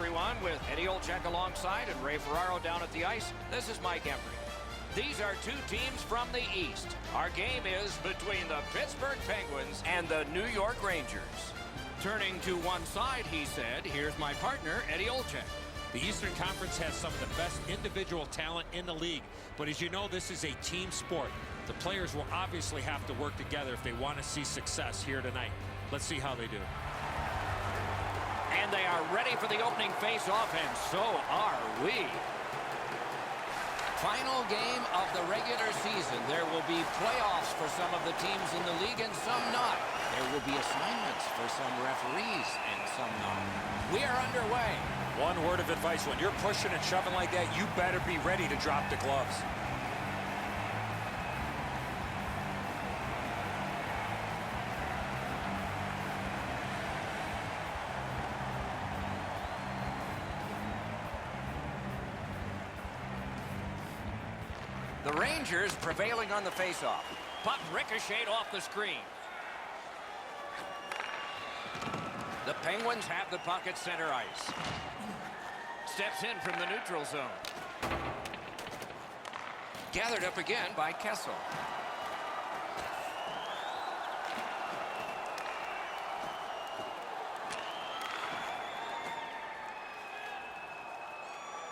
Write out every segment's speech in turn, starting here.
everyone, with Eddie Olczyk alongside and Ray Ferraro down at the ice. This is Mike Embry. These are two teams from the East. Our game is between the Pittsburgh Penguins and the New York Rangers. Turning to one side, he said, here's my partner, Eddie Olczyk. The Eastern Conference has some of the best individual talent in the league, but as you know, this is a team sport. The players will obviously have to work together if they want to see success here tonight. Let's see how they do. And they are ready for the opening face-off, and so are we. Final game of the regular season. There will be playoffs for some of the teams in the league and some not. There will be assignments for some referees and some not. We are underway. One word of advice, when you're pushing and shoving like that, you better be ready to drop the gloves. The Rangers prevailing on the faceoff. Puck ricocheted off the screen. The Penguins have the puck at center ice. Steps in from the neutral zone. Gathered up again by Kessel.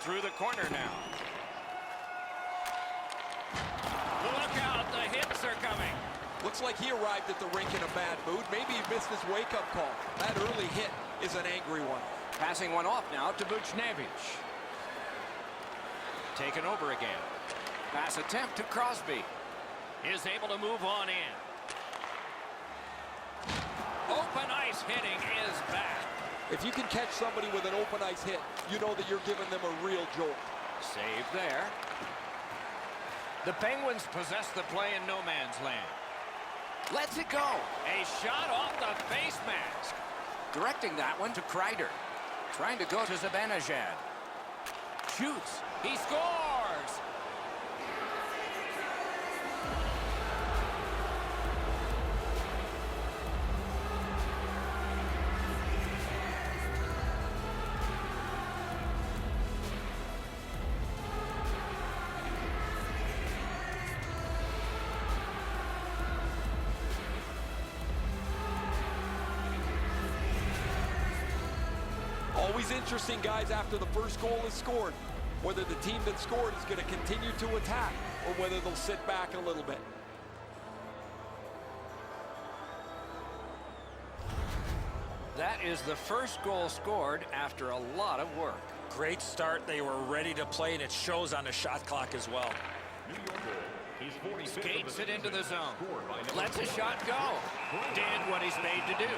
Through the corner now. Look out, the hits are coming. Looks like he arrived at the rink in a bad mood. Maybe he missed his wake-up call. That early hit is an angry one. Passing one off now to Buchnevich. Taken over again. Pass attempt to Crosby. Is able to move on in. Open ice hitting is back. If you can catch somebody with an open ice hit, you know that you're giving them a real jolt. Save there. The Penguins possess the play in no man's land. Lets it go. A shot off the face mask. Directing that one to Kreider. Trying to go to Zibanejad. Shoots. He scores! Always interesting, guys, after the first goal is scored, whether the team that scored is going to continue to attack or whether they'll sit back a little bit. That is the first goal scored after a lot of work. Great start. They were ready to play, and it shows on the shot clock as well. Skates it into the zone. Lets a shot go. Did what he's made to do.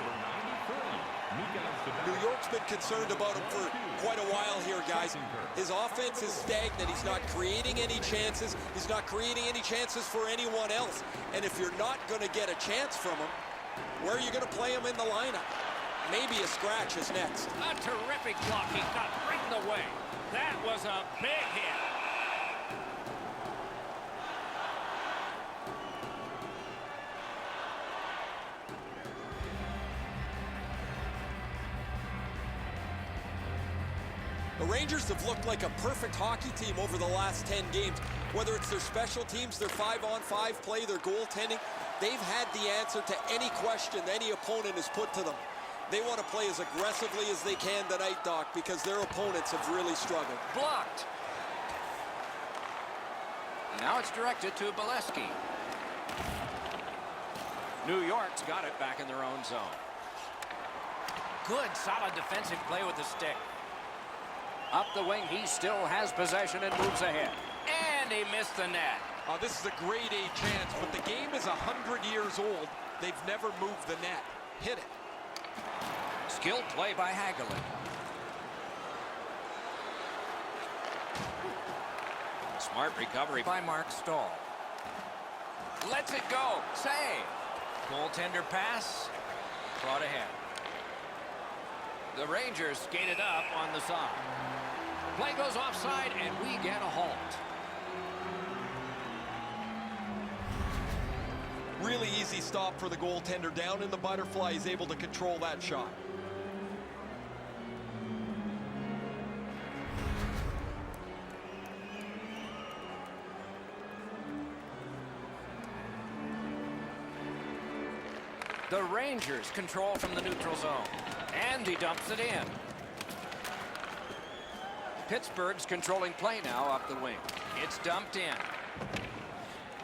New York's been concerned about him for quite a while here, guys. His offense is stagnant. He's not creating any chances. He's not creating any chances for anyone else. And if you're not going to get a chance from him, where are you going to play him in the lineup? Maybe a scratch is next. A terrific block. He got right in the way. That was a big hit. The Rangers have looked like a perfect hockey team over the last 10 games. Whether it's their special teams, their 5-on-5 play, their goaltending, they've had the answer to any question any opponent has put to them. They want to play as aggressively as they can tonight, Doc, because their opponents have really struggled. Blocked. Now it's directed to Bolesky. New York's got it back in their own zone. Good, solid defensive play with the stick. Up the wing, he still has possession and moves ahead. And he missed the net. This is a grade A chance, but the game is 100 years old. They've never moved the net. Hit it. Skilled play by Hagelin. Smart recovery by Mark Stahl. Lets it go. Save. Goaltender pass. Brought ahead. The Rangers skated up on the side. Play goes offside, and we get a halt. Really easy stop for the goaltender. Down in the butterfly, he's able to control that shot. The Rangers control from the neutral zone. And he dumps it in. Pittsburgh's controlling play now up the wing. It's dumped in.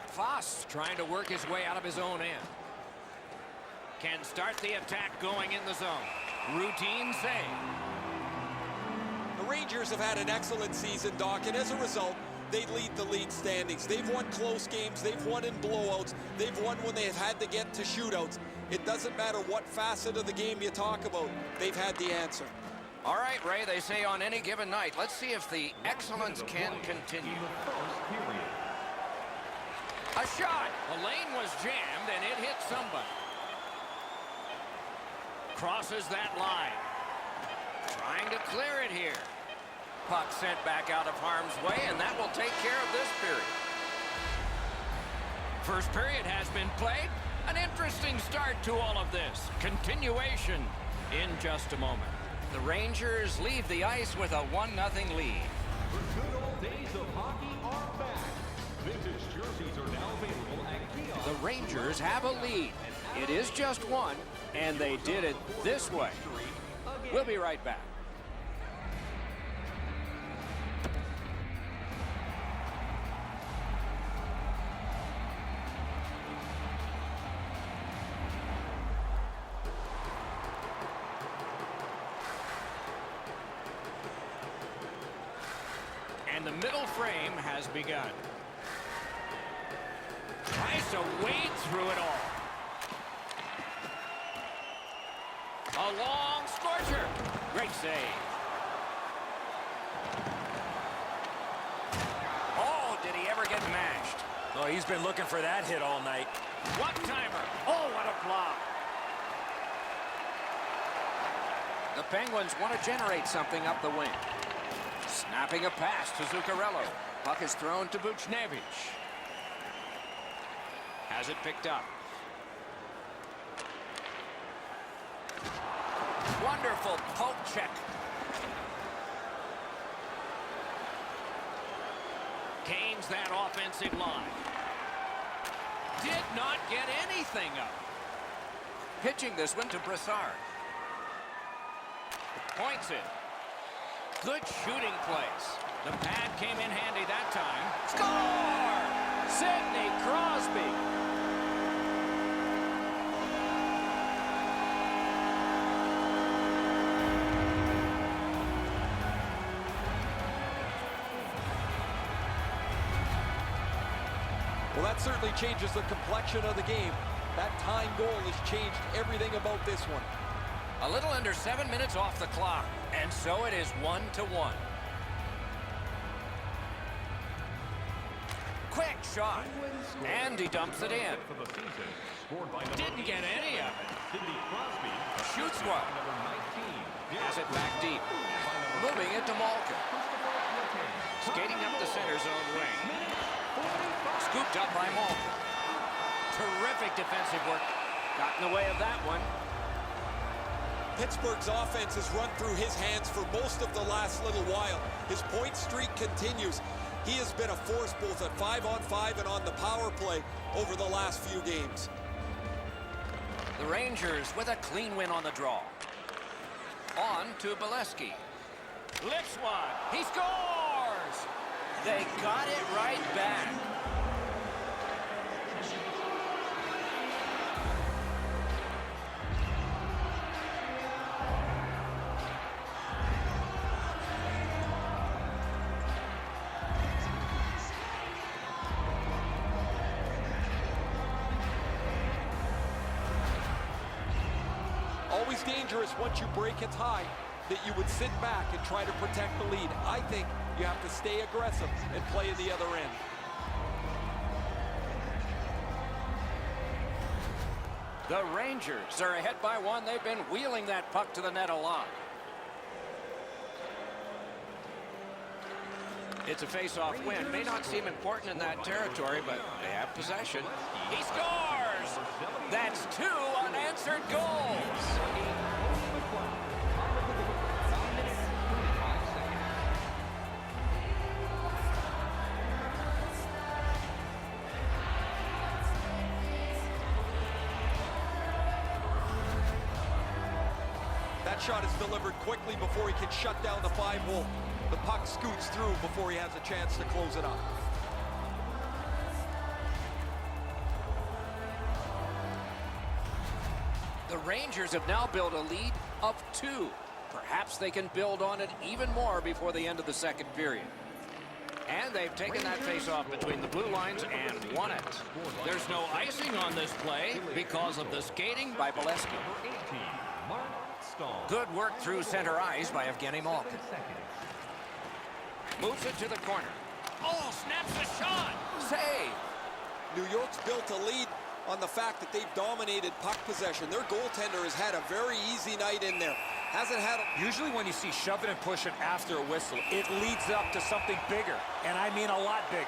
Foss trying to work his way out of his own end. Can start the attack going in the zone. Routine save. The Rangers have had an excellent season, Doc, and as a result, they lead the league standings. They've won close games. They've won in blowouts. They've won when they've had to get to shootouts. It doesn't matter what facet of the game you talk about. They've had the answer. All right, Ray, they say on any given night. Let's see if the excellence can continue. A shot. The lane was jammed, and it hit somebody. Crosses that line. Trying to clear it here. Puck sent back out of harm's way, and that will take care of this period. First period has been played. An interesting start to all of this. Continuation in just a moment. The Rangers leave the ice with a 1-0 lead. The good old days of hockey are back. Vintage jerseys are now available at kiosks. The Rangers have a lead. It is just one, and they did it this way. We'll be right back. And the middle frame has begun. Tries to wade through it all. A long scorcher. Great save. Oh, did he ever get mashed? Oh, he's been looking for that hit all night. One-timer. Oh, what a block. The Penguins want to generate something up the wing. Snapping a pass to Zuccarello. Puck is thrown to Buchnevich. Has it picked up. Wonderful poke check. Gains that offensive line. Did not get anything up. Pitching this one to Brassard. Points it. Good shooting place. The pad came in handy that time. Score! Sidney Crosby. Well, that certainly changes the complexion of the game. That tying goal has changed everything about this one. A little under 7 minutes off the clock, and so it is 1-1. Quick shot, and he dumps it in. Didn't get any of it. Shoots one. Has it back deep. Moving it to Malkin. Skating up the center zone wing. Scooped up by Malkin. Terrific defensive work. Got in the way of that one. Pittsburgh's offense has run through his hands for most of the last little while. His point streak continues. He has been a force both at 5-on-5 and on the power play over the last few games. The Rangers with a clean win on the draw. On to Bolesky. Lifts one. He scores! They got it right back. Always dangerous once you break a tie that you would sit back and try to protect the lead. I think you have to stay aggressive and play at the other end. The Rangers are ahead by one. They've been wheeling that puck to the net a lot. It's a face-off win. May not seem important in that territory, but they have possession. He scores! That's 2 unanswered goals. shot is delivered quickly before he can shut down the 5-hole. The puck scoots through before he has a chance to close it up. The Rangers have now built a lead of 2. Perhaps they can build on it even more before the end of the second period. And they've taken that face-off between the blue lines and won it. There's no icing on this play because of the skating by Bolesky. Good work through center ice by Evgeny Malkin. Moves it to the corner. Oh, snaps a shot. Save. New York's built a lead on the fact that they've dominated puck possession. Their goaltender has had a very easy night in there. Hasn't had a... Usually when you see shoving and pushing after a whistle, it leads up to something bigger, and I mean a lot bigger.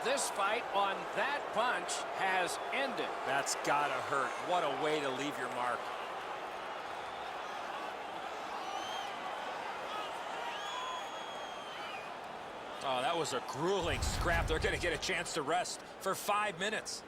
This fight on that punch has ended. That's gotta hurt. What a way to leave your mark. Oh, that was a grueling scrap. They're gonna get a chance to rest for 5 minutes.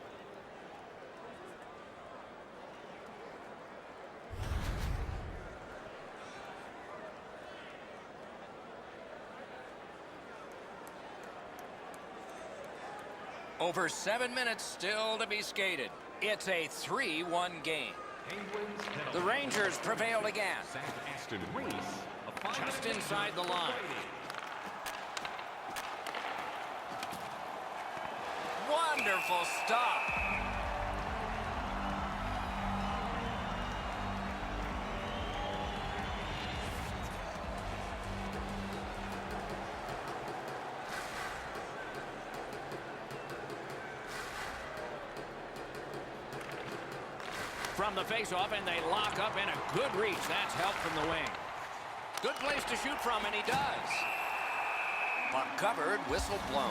Over 7 minutes still to be skated. It's a 3-1 game. The Rangers prevailed again. Just inside the line. Wonderful stop. From the face-off, and they lock up in a good reach. That's help from the wing. Good place to shoot from, and he does. Puck covered, whistle blown.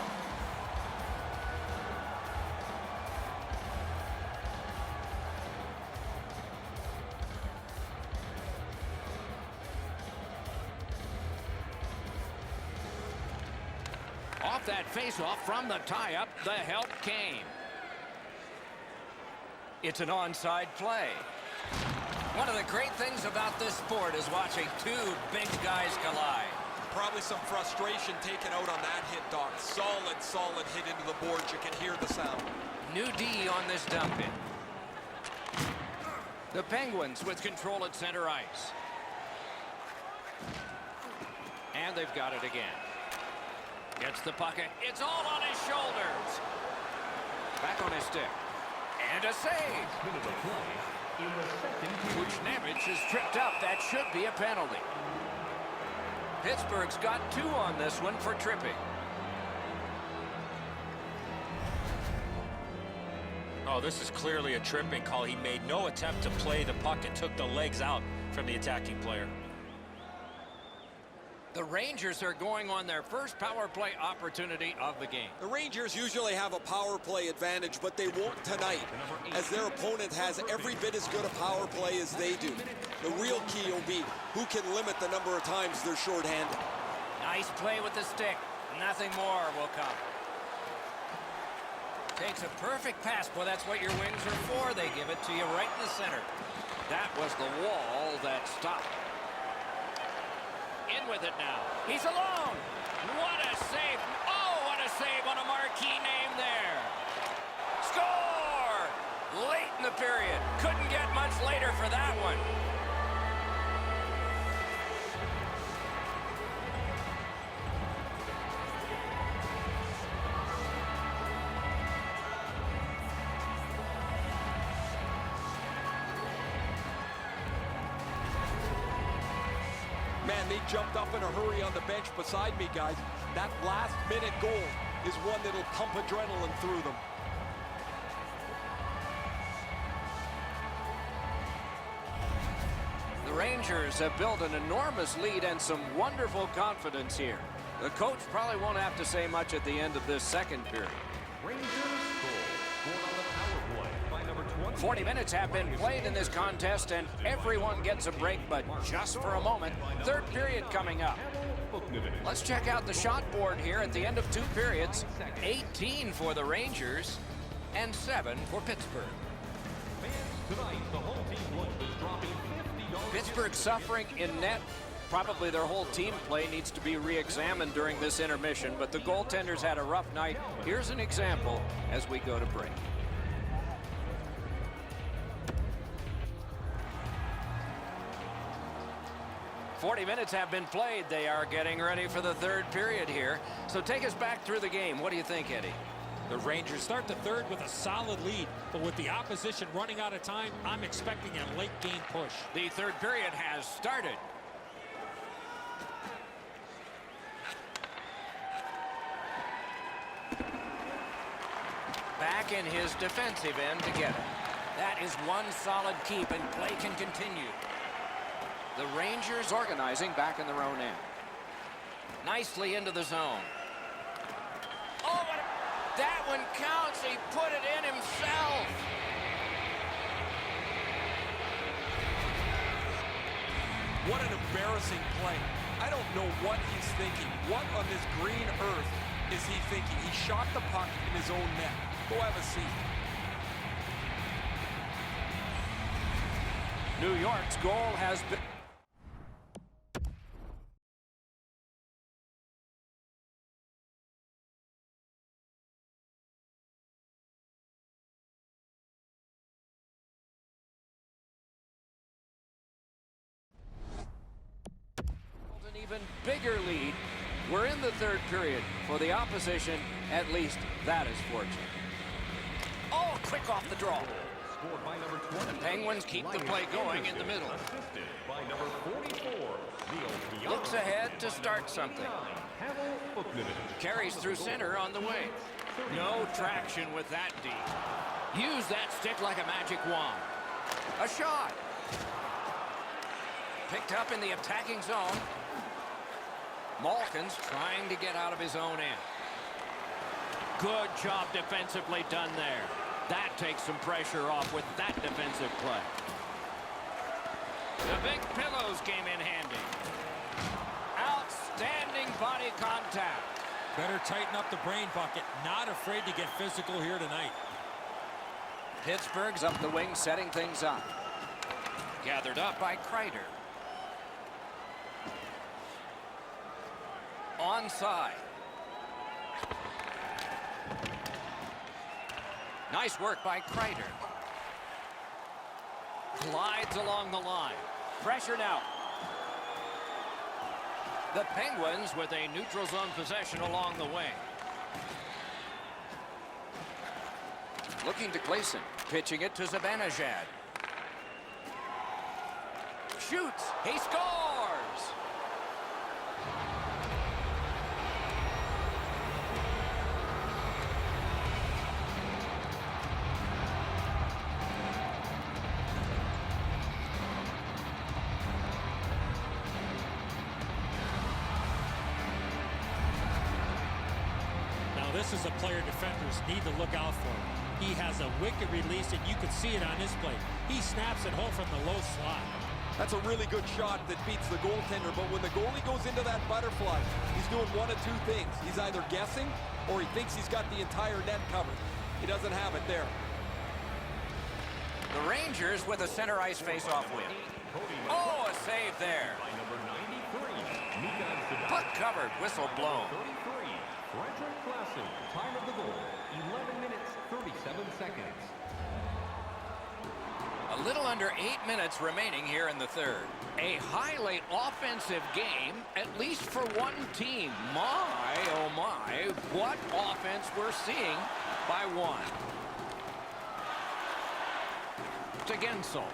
Off that face-off from the tie-up, the help came. It's an onside play. One of the great things about this sport is watching two big guys collide. Probably some frustration taken out on that hit, Doc. Solid hit into the boards. You can hear the sound. New D on this dump in. The Penguins with control at center ice. And they've got it again. Gets the puck. It's all on his shoulders. Back on his stick. And a save. Buchnevich is tripped up. That should be a penalty. Pittsburgh's got 2 on this one for tripping. Oh, this is clearly a tripping call. He made no attempt to play the puck and took the legs out from the attacking player. The Rangers are going on their first power play opportunity of the game. The Rangers usually have a power play advantage, but they won't tonight, as their opponent has every bit as good a power play as they do. The real key will be who can limit the number of times they're shorthanded. Nice play with the stick. Nothing more will come. Takes a perfect pass. Boy, that's what your wings are for. They give it to you right in the center. That was the wall that stopped. In with it now. He's alone. What a save. Oh, what a save on a marquee name there. Score! Late in the period. Couldn't get much later for that one. Man, they jumped up in a hurry on the bench beside me, guys. That last-minute goal is one that'll pump adrenaline through them. The Rangers have built an enormous lead and some wonderful confidence here. The coach probably won't have to say much at the end of this second period. Rangers 40 minutes have been played in this contest, and everyone gets a break, but just for a moment. Third period coming up. Let's check out the shot board here at the end of 2 periods. 18 for the Rangers and 7 for Pittsburgh. Pittsburgh suffering in net. Probably their whole team play needs to be re-examined during this intermission, but the goaltenders had a rough night. Here's an example as we go to break. "40 minutes have been played. They are getting ready for the third period here. So take us back through the game. What do you think, Eddie? The Rangers start the third with a solid lead, but with the opposition running out of time, I'm expecting a late game push. The third period has started. Back in his defensive end to get it. That is one solid keep, and play can continue. The Rangers organizing back in their own end. Nicely into the zone. Oh, that one counts. He put it in himself. What an embarrassing play. I don't know what he's thinking. What on this green earth is he thinking? He shot the puck in his own net. Go have a seat. New York's goal has been... an even bigger lead. We're in the third period. For the opposition, at least that is fortunate. Oh, quick off the draw. The Penguins keep the play going in the middle. Looks ahead to start something. Carries through center on the way. No traction with that D. Use that stick like a magic wand. A shot. Picked up in the attacking zone. Malkin's trying to get out of his own end. Good job defensively done there. That takes some pressure off with that defensive play. The big pillows came in handy. Outstanding body contact. Better tighten up the brain bucket. Not afraid to get physical here tonight. Pittsburgh's up the wing, setting things up. Gathered up by Kreider. Onside. Nice work by Kreider. Glides along the line. Pressure now. The Penguins with a neutral zone possession along the wing. Looking to Clayson. Pitching it to Zibanejad. Shoots. He scores! This is a player defenders need to look out for. He has a wicked release, and you can see it on his play. He snaps it home from the low slot. That's a really good shot that beats the goaltender, but when the goalie goes into that butterfly, he's doing one of two things. He's either guessing or he thinks he's got the entire net covered. He doesn't have it there. The Rangers with a center ice face-off win. Oh, a save there. Puck covered, whistle blown. Time of the goal, 11 minutes, 37 seconds. A little under 8 minutes remaining here in the third. A highly offensive game, at least for one team. My, oh my, what offense we're seeing by one. To Gensel.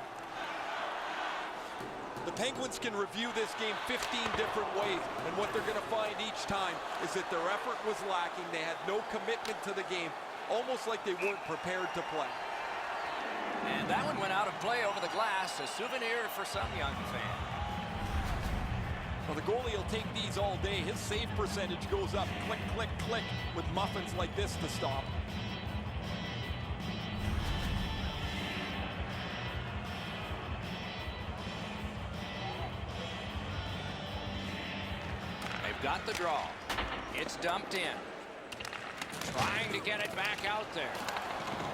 The Penguins can review this game 15 different ways, and what they're going to find each time is that their effort was lacking. They had no commitment to the game, almost like they weren't prepared to play. And that one went out of play over the glass, a souvenir for some young fan. Well, the goalie will take these all day. His save percentage goes up, click, click, click, with muffins like this to stop. got the draw. It's dumped in. Trying to get it back out there.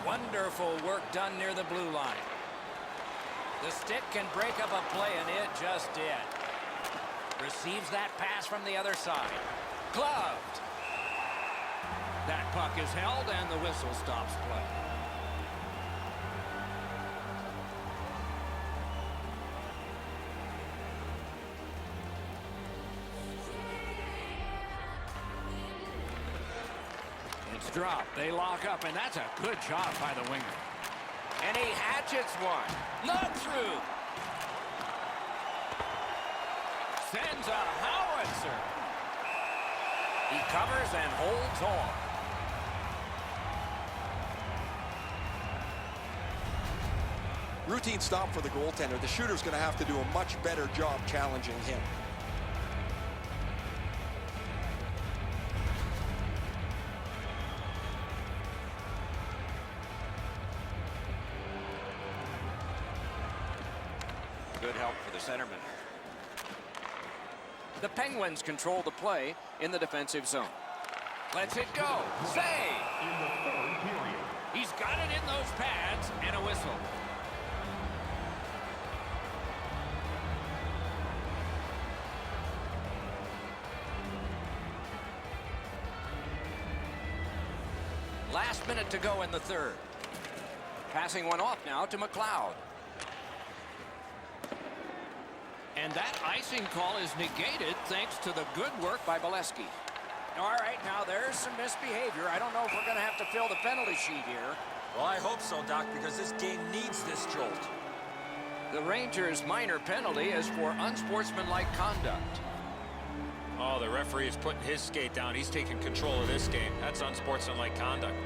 Wonderful work done near the blue line. The stick can break up a play, and it just did. Receives that pass from the other side. Gloved. That puck is held, and the whistle stops play. It's dropped. They lock up, and that's a good job by the winger. And he hatchets one. Look through. Sends a howitzer. He covers and holds on. Routine stop for the goaltender. The shooter's going to have to do a much better job challenging him. Good help for the centerman. The Penguins control the play in the defensive zone. Lets it go. Save! In the third period. He's got it in those pads, and a whistle. Last minute to go in the third. Passing one off now to McLeod. And that icing call is negated thanks to the good work by Bolesky. All right, now there's some misbehavior. I don't know if we're going to have to fill the penalty sheet here. Well, I hope so, Doc, because this game needs this jolt. The Rangers' minor penalty is for unsportsmanlike conduct. Oh, the referee is putting his skate down. He's taking control of this game. That's unsportsmanlike conduct.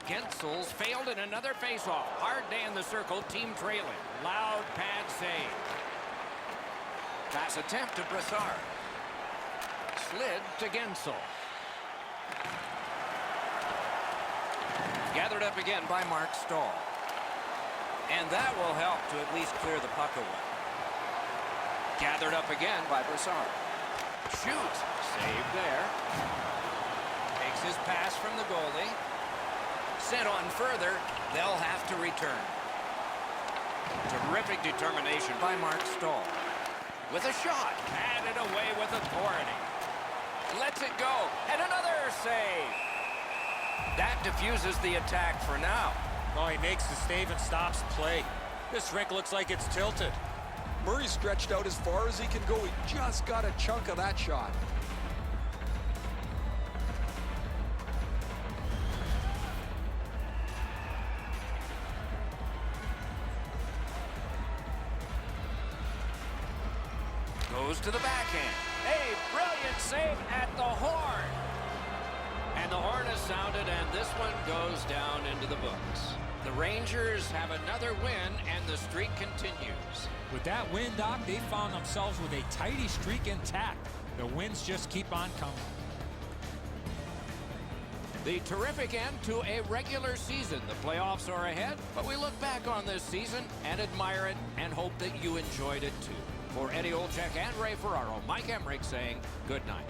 Gensel's failed in another faceoff. Hard day in the circle, team trailing. Loud pad save. Pass attempt to Brassard. Slid to Gensel. Gathered up again by Mark Stahl. And that will help to at least clear the puck away. Gathered up again by Brassard. Shoots. Saved there. Takes his pass from the goalie. Sent on further, they'll have to return. Terrific determination by Mark Stahl. With a shot, batted away with authority. Lets it go, and another save. That diffuses the attack for now. Oh, he makes the save and stops play. This rink looks like it's tilted. Murray stretched out as far as he can go. He just got a chunk of that shot. Goes to the backhand. A brilliant save at the horn. And the horn is sounded, and this one goes down into the books. The Rangers have another win, and the streak continues. With that win, Doc, they found themselves with a tidy streak intact. The wins just keep on coming. The terrific end to a regular season. The playoffs are ahead, but we look back on this season and admire it and hope that you enjoyed it too. For Eddie Olczyk and Ray Ferraro, Mike Emmerich saying good night.